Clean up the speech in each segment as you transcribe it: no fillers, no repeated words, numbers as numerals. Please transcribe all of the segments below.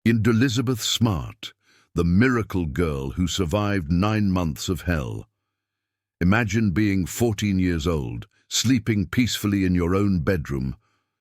In Elizabeth Smart, the miracle girl who survived 9 months of hell. Imagine being 14 years old, sleeping peacefully in your own bedroom,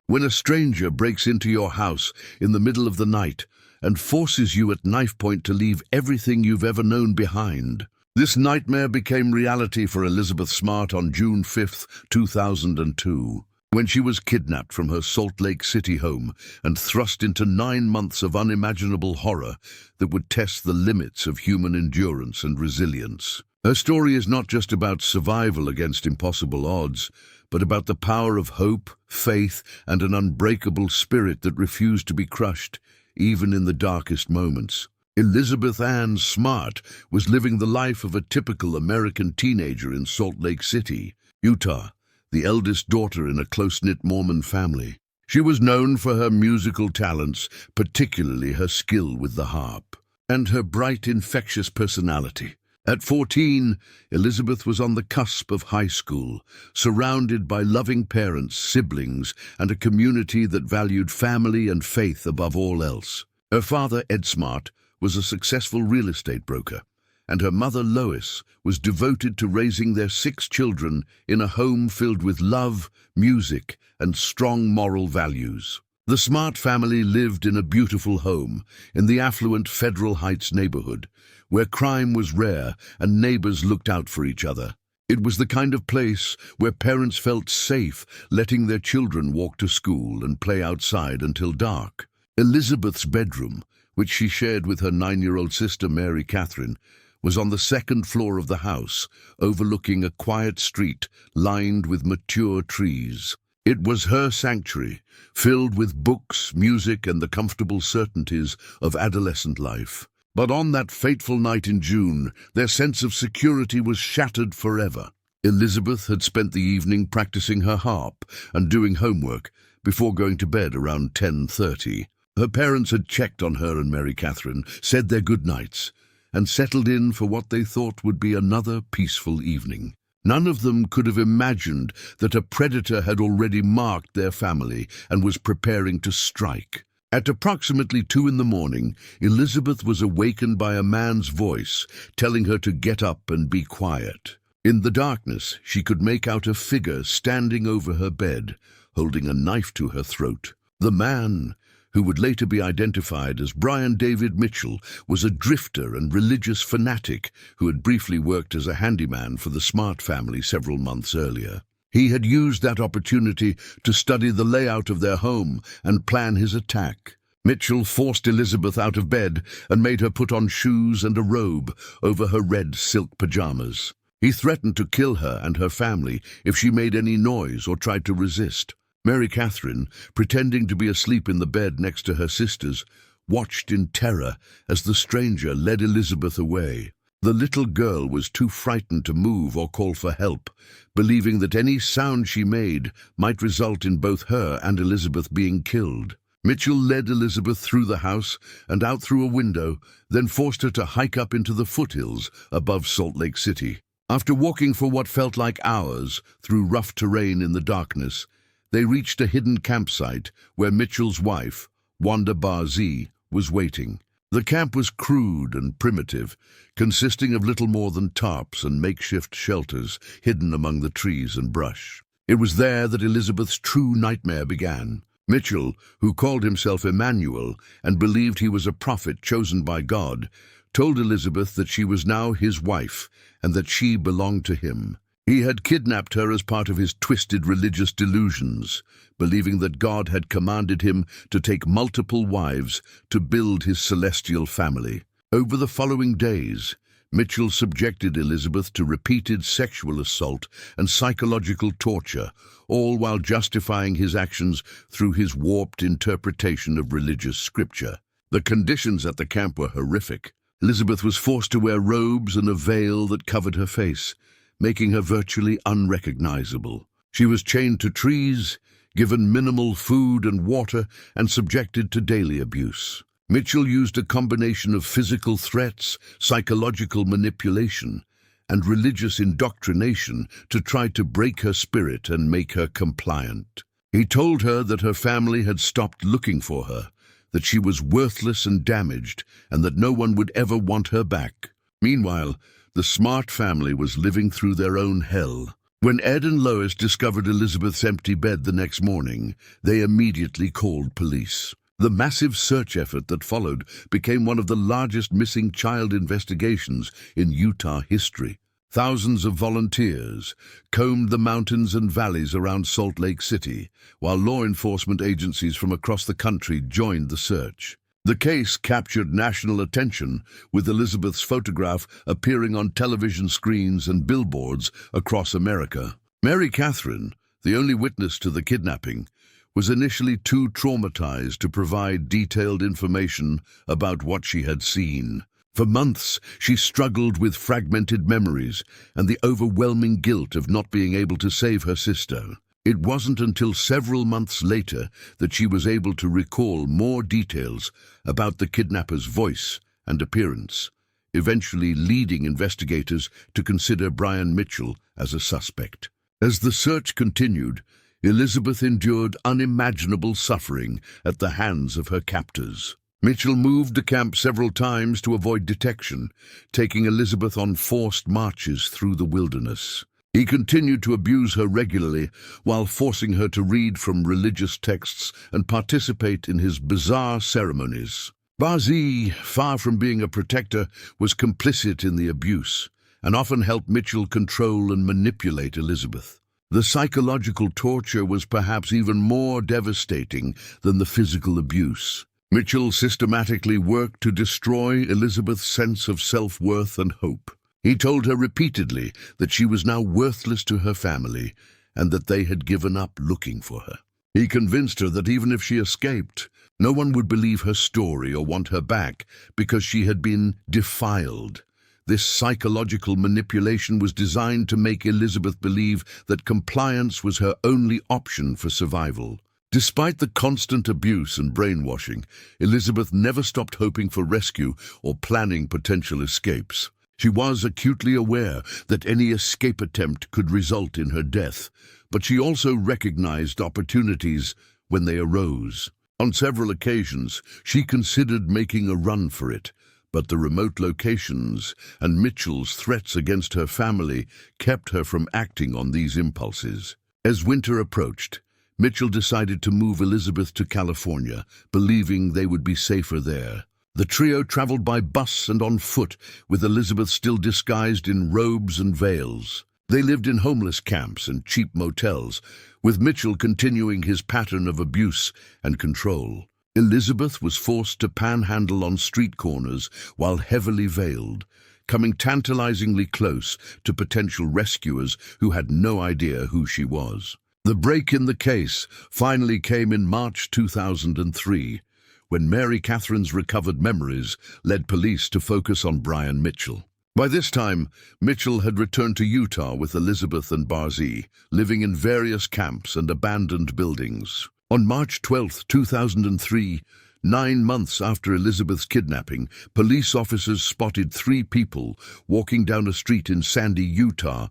when a stranger breaks into your house in the middle of the night and forces you at knife point to leave everything you've ever known behind. This nightmare became reality for Elizabeth Smart on June 5, 2002. When she was kidnapped from her Salt Lake City home and thrust into 9 months of unimaginable horror that would test the limits of human endurance and resilience. Her story is not just about survival against impossible odds, but about the power of hope, faith, and an unbreakable spirit that refused to be crushed, even in the darkest moments. Elizabeth Ann Smart was living the life of a typical American teenager in Salt Lake City, Utah, the eldest daughter in a close-knit Mormon family. She was known for her musical talents, particularly her skill with the harp, and her bright, infectious personality. At 14, Elizabeth was on the cusp of high school, surrounded by loving parents, siblings, and a community that valued family and faith above all else. Her father, Ed Smart, was a successful real estate broker, and her mother, Lois, was devoted to raising their 6 children in a home filled with love, music, and strong moral values. The Smart family lived in a beautiful home in the affluent Federal Heights neighborhood, where crime was rare and neighbors looked out for each other. It was the kind of place where parents felt safe letting their children walk to school and play outside until dark. Elizabeth's bedroom, which she shared with her 9-year-old sister Mary Catherine, was on the 2nd floor of the house, overlooking a quiet street lined with mature trees. It was her sanctuary, filled with books, music, and the comfortable certainties of adolescent life. But on that fateful night in June, their sense of security was shattered forever. Elizabeth had spent the evening practicing her harp and doing homework before going to bed around 10:30. Her parents had checked on her and Mary Catherine, said their goodnights, and settled in for what they thought would be another peaceful evening. None of them could have imagined that a predator had already marked their family and was preparing to strike. At approximately 2 in the morning, Elizabeth was awakened by a man's voice telling her to get up and be quiet. In the darkness, she could make out a figure standing over her bed, holding a knife to her throat. The man, who would later be identified as Brian David Mitchell, was a drifter and religious fanatic who had briefly worked as a handyman for the Smart family several months earlier. He had used that opportunity to study the layout of their home and plan his attack. Mitchell forced Elizabeth out of bed and made her put on shoes and a robe over her red silk pajamas. He threatened to kill her and her family if she made any noise or tried to resist. Mary Catherine, pretending to be asleep in the bed next to her sisters, watched in terror as the stranger led Elizabeth away. The little girl was too frightened to move or call for help, believing that any sound she made might result in both her and Elizabeth being killed. Mitchell led Elizabeth through the house and out through a window, then forced her to hike up into the foothills above Salt Lake City. After walking for what felt like hours through rough terrain in the darkness, they reached a hidden campsite where Mitchell's wife, Wanda Barzee, was waiting. The camp was crude and primitive, consisting of little more than tarps and makeshift shelters hidden among the trees and brush. It was there that Elizabeth's true nightmare began. Mitchell, who called himself Emmanuel and believed he was a prophet chosen by God, told Elizabeth that she was now his wife and that she belonged to him. He had kidnapped her as part of his twisted religious delusions, believing that God had commanded him to take multiple wives to build his celestial family. Over the following days, Mitchell subjected Elizabeth to repeated sexual assault and psychological torture, all while justifying his actions through his warped interpretation of religious scripture. The conditions at the camp were horrific. Elizabeth was forced to wear robes and a veil that covered her face, making her virtually unrecognizable. She was chained to trees, given minimal food and water, and subjected to daily abuse. Mitchell used a combination of physical threats, psychological manipulation, and religious indoctrination to try to break her spirit and make her compliant. He told her that her family had stopped looking for her, that she was worthless and damaged, and that no one would ever want her back. Meanwhile, the Smart family was living through their own hell. When Ed and Lois discovered Elizabeth's empty bed the next morning, they immediately called police. The massive search effort that followed became one of the largest missing child investigations in Utah history. Thousands of volunteers combed the mountains and valleys around Salt Lake City, while law enforcement agencies from across the country joined the search. The case captured national attention, with Elizabeth's photograph appearing on television screens and billboards across America. Mary Catherine, the only witness to the kidnapping, was initially too traumatized to provide detailed information about what she had seen. For months, she struggled with fragmented memories and the overwhelming guilt of not being able to save her sister. It wasn't until several months later that she was able to recall more details about the kidnapper's voice and appearance, eventually leading investigators to consider Brian Mitchell as a suspect. As the search continued, Elizabeth endured unimaginable suffering at the hands of her captors. Mitchell moved the camp several times to avoid detection, taking Elizabeth on forced marches through the wilderness. He continued to abuse her regularly while forcing her to read from religious texts and participate in his bizarre ceremonies. Barzee, far from being a protector, was complicit in the abuse and often helped Mitchell control and manipulate Elizabeth. The psychological torture was perhaps even more devastating than the physical abuse. Mitchell systematically worked to destroy Elizabeth's sense of self-worth and hope. He told her repeatedly that she was now worthless to her family and that they had given up looking for her. He convinced her that even if she escaped, no one would believe her story or want her back because she had been defiled. This psychological manipulation was designed to make Elizabeth believe that compliance was her only option for survival. Despite the constant abuse and brainwashing, Elizabeth never stopped hoping for rescue or planning potential escapes. She was acutely aware that any escape attempt could result in her death, but she also recognized opportunities when they arose. On several occasions, she considered making a run for it, but the remote locations and Mitchell's threats against her family kept her from acting on these impulses. As winter approached, Mitchell decided to move Elizabeth to California, believing they would be safer there. The trio traveled by bus and on foot, with Elizabeth still disguised in robes and veils. They lived in homeless camps and cheap motels, with Mitchell continuing his pattern of abuse and control. Elizabeth was forced to panhandle on street corners while heavily veiled, coming tantalizingly close to potential rescuers who had no idea who she was. The break in the case finally came in March 2003, when Mary Catherine's recovered memories led police to focus on Brian Mitchell. By this time, Mitchell had returned to Utah with Elizabeth and Barzee, living in various camps and abandoned buildings. On March 12, 2003, 9 months after Elizabeth's kidnapping, police officers spotted 3 people walking down a street in Sandy, Utah,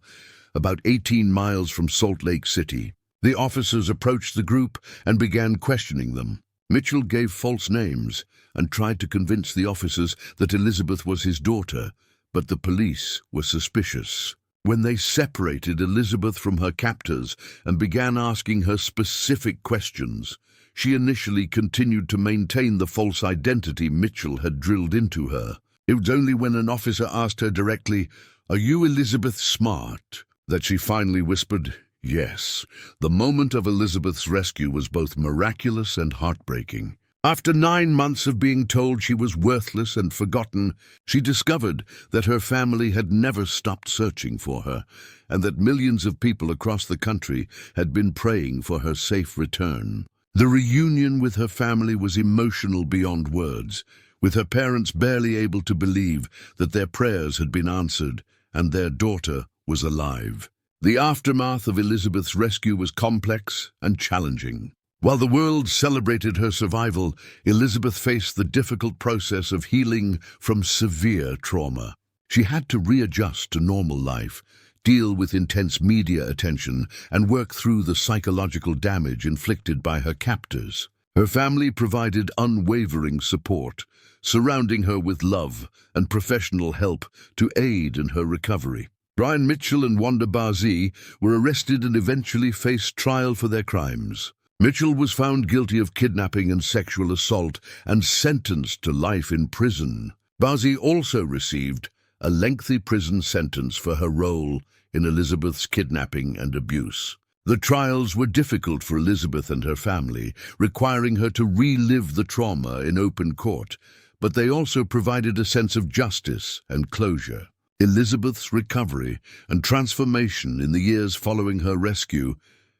about 18 miles from Salt Lake City. The officers approached the group and began questioning them. Mitchell gave false names and tried to convince the officers that Elizabeth was his daughter, but the police were suspicious. When they separated Elizabeth from her captors and began asking her specific questions, she initially continued to maintain the false identity Mitchell had drilled into her. It was only when an officer asked her directly, "Are you Elizabeth Smart?" that she finally whispered, "Yes." The moment of Elizabeth's rescue was both miraculous and heartbreaking. After 9 months of being told she was worthless and forgotten, she discovered that her family had never stopped searching for her, and that millions of people across the country had been praying for her safe return. The reunion with her family was emotional beyond words, with her parents barely able to believe that their prayers had been answered and their daughter was alive. The aftermath of Elizabeth's rescue was complex and challenging. While the world celebrated her survival, Elizabeth faced the difficult process of healing from severe trauma. She had to readjust to normal life, deal with intense media attention, and work through the psychological damage inflicted by her captors. Her family provided unwavering support, surrounding her with love and professional help to aid in her recovery. Brian Mitchell and Wanda Barzee were arrested and eventually faced trial for their crimes. Mitchell was found guilty of kidnapping and sexual assault and sentenced to life in prison. Barzee also received a lengthy prison sentence for her role in Elizabeth's kidnapping and abuse. The trials were difficult for Elizabeth and her family, requiring her to relive the trauma in open court, but they also provided a sense of justice and closure. Elizabeth's recovery and transformation in the years following her rescue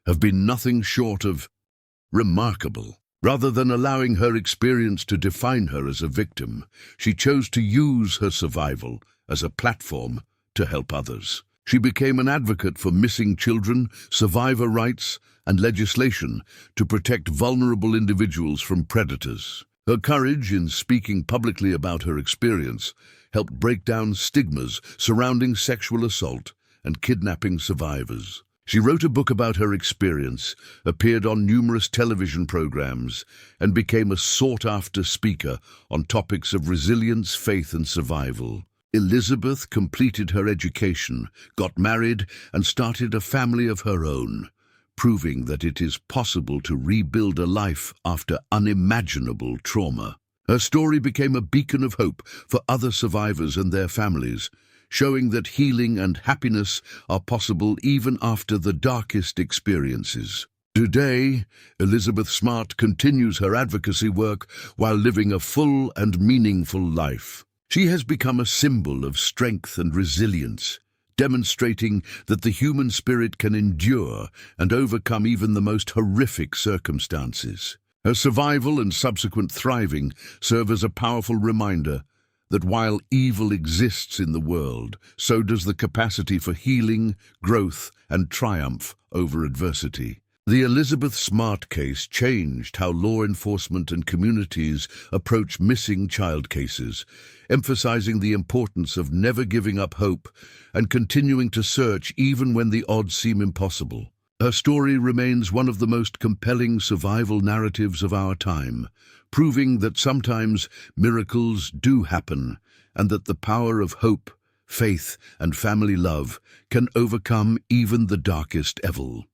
have been nothing short of remarkable. Rather than allowing her experience to define her as a victim, she chose to use her survival as a platform to help others. She became an advocate for missing children, survivor rights, and legislation to protect vulnerable individuals from predators. Her courage in speaking publicly about her experience helped break down stigmas surrounding sexual assault and kidnapping survivors. She wrote a book about her experience, appeared on numerous television programs, and became a sought-after speaker on topics of resilience, faith, and survival. Elizabeth completed her education, got married, and started a family of her own, proving that it is possible to rebuild a life after unimaginable trauma. Her story became a beacon of hope for other survivors and their families, showing that healing and happiness are possible even after the darkest experiences. Today, Elizabeth Smart continues her advocacy work while living a full and meaningful life. She has become a symbol of strength and resilience, demonstrating that the human spirit can endure and overcome even the most horrific circumstances. Her survival and subsequent thriving serve as a powerful reminder that while evil exists in the world, so does the capacity for healing, growth, and triumph over adversity. The Elizabeth Smart case changed how law enforcement and communities approach missing child cases, emphasizing the importance of never giving up hope and continuing to search even when the odds seem impossible. Her story remains one of the most compelling survival narratives of our time, proving that sometimes miracles do happen and that the power of hope, faith, and family love can overcome even the darkest evil.